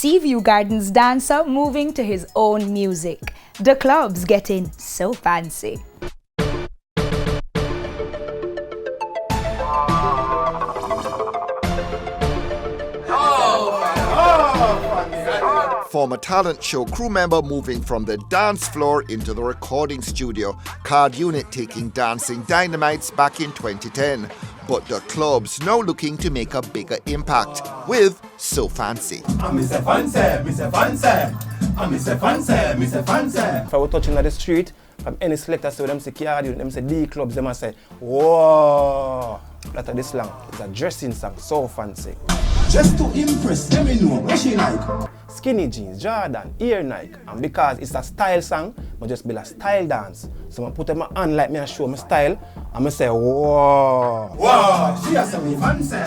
Seaview Gardens dancer moving to his own music. D'Clubz getting so fancy. Former talent show crew member moving from the dance floor into the recording studio. Card Unit taking Dancing Dynamites back in 2010. But D'Clubz now looking to make a bigger impact with So Fancy. If I were touching on the street, from any selector say them say Card Unit, them say D'Clubz, them say, whoa, that's the slang. It's a dressing song, So Fancy. Just to impress, let me know what she like. Skinny jeans, Jordan, ear Nike, and because it's a style song, I just build a style dance. So I put my hand like me and show my style, and I say, whoa. Wow, she has me fancy,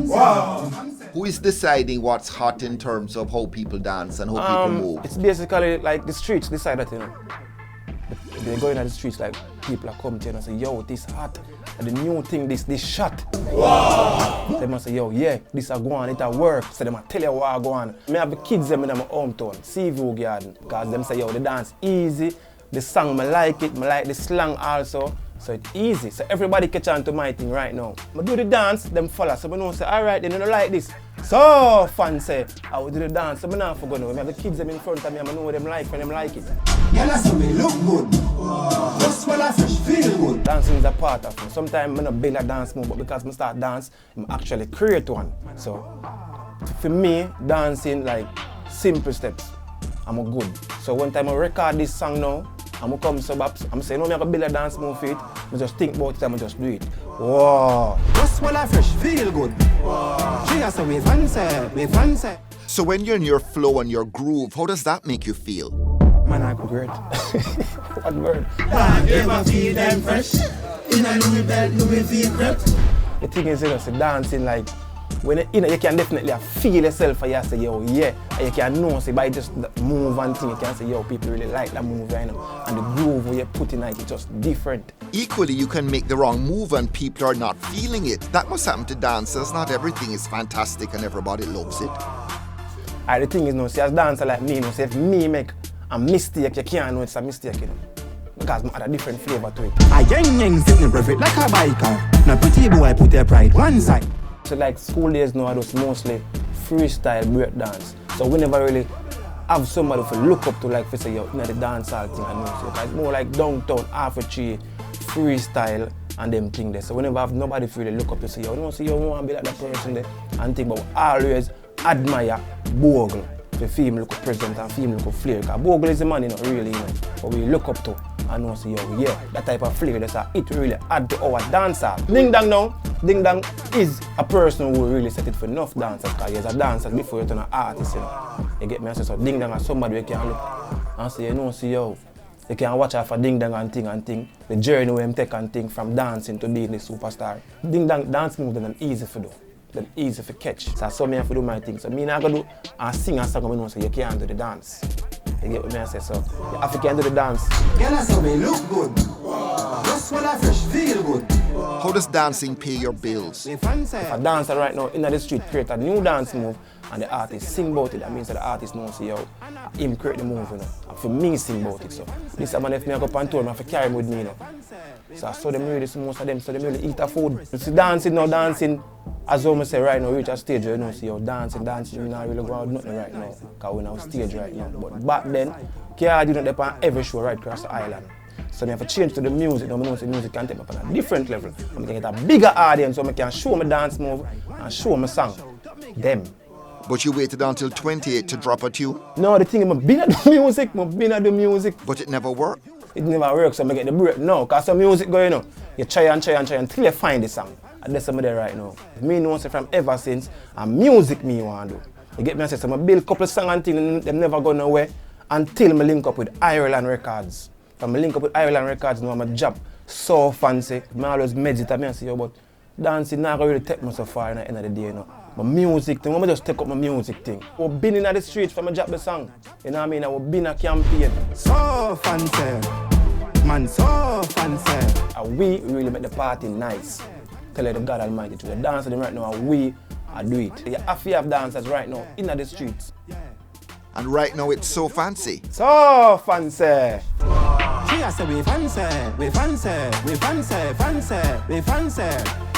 wow. Who is deciding what's hot in terms of how people dance and how people move? It's basically like the streets decide that, you know. They go in the streets like people are coming to you and say, yo, this hot. And the new thing, this shot. Wow. They must say, yo, yeah, this a go on, it a work. So they must tell you what I go on. I have the kids them in my hometown, Seaview Garden. Because them say, yo, the dance easy. The song, I like it. I like the slang also. So it's easy. So everybody catch on to my thing right now. I do the dance, them follow. So I know say, all right, they don't like this. So fancy. I will do the dance, so I don't forget now. I have the kids them in front of me, I know what them like when them like it. Yeah, that's me look good. Just smell like fresh, feel good. Dancing is a part of me. Sometimes I don't build a dance move, but because I start dance, I actually create one. So for me, dancing like simple steps, I'm good. So one time I record this song now, I'm come so I'm saying, no, I'm going to build a dance move for it. I just think about it and I just do it. Whoa. Just smell like fresh, feel good. She has me fancy. So when you're in your flow and your groove, how does that make you feel? Man, I go great. What word? Can't ever feel them fresh. In a Louis belt, Louis V crepe. The thing is, you know, so dancing like, when you can definitely feel yourself and you say, yo, yeah. And you can know, say, by just move and thing, you can say, yo, people really like that move right now. And the groove where you put in it is just different. Equally, you can make the wrong move and people are not feeling it. That must happen to dancers. Not everything is fantastic and everybody loves it. And the thing is, no, see, as a dancer like me, no, say, if me make a mistake, you can't know it's a mistake, you know. Because I add a different flavor to it. A young sitting perfect like a biker. Now pretty boy put their pride one side. So like school days now, I do mostly freestyle break dance. So we never really have somebody to look up to, like for say, yo, you know, the dance hall thing I know. So it's more like downtown, half a tree, freestyle and them thing there. So we never have nobody to really look up to say, yo, you don't see, yo, you want to be like that person there and think, but we always admire Bogle. The female look present and female look flair. Because Bogle is the man, you know, really, you know. But we look up to and know, say, yo, yeah, that type of flair, that's how it really add to our dancer. Ding Dang now, Ding Dang is a person who really set it for enough dancers. Because he's a dancer before you turn an artist, you know. You get me? I say, so Ding Dang is somebody you can look and say, you know, see, yo, you can watch out for Ding Dang and thing. The journey where him take and thing from dancing to being the superstar. Ding Dang dance moves them easy for do. Them easy for catch. So me have to do my thing. So me not gonna do and sing a song and know so you can't do the dance. You get what me I say? So you have to can do the dance. Yeah, that's how we look good. Just smell like fresh, feel good. How does dancing pay your bills? We fancy. If a dancer right now in the street create a new dance move and the artist sing about it, that means that the artist knows, yo, him create the move, you know. And for me sing about it. So this man if me go up on tour, I have to carry him with me, you know. So I saw them really, most of them, so they really eat a food. You see dancing now, dancing, as I say right now, reach a stage where you know, see yo, dancing, you not really going out nothing right now. Because we're on stage right now. But back then, Card Unit depend on every show right across the island. So I have to change to the music. Now I know the music can take me up on a different level. I can get a bigger audience so I can show my dance move and show my song. Them. But you waited until 28 to drop a tune? No, the thing is, I've been at the music, But it never worked? It never works, so I get the break now. Because some music going on, you try until you find the song. And that's something there right now. Me know say from ever since, and music me want to do. You get me, I say, so I build a couple of songs and things, them never go nowhere until I link up with Ireland Records. From I link up with Ireland Records, now I'm a job so fancy. I always meditate, I say, yo, but dancing not really take me so far in the end of the day, you know. My music thing, I just take up my music thing. We've been in the streets from a job the song. You know what I mean? We've been a campaign. So fancy. Man, so fancy. And we really make the party nice. Tell the God Almighty to the dancers right now, and we do it. You have to have dancers right now in the streets. and right now it's so fancy. So fancy. She a say we fancy, we fancy, we fancy, fancy, we fancy.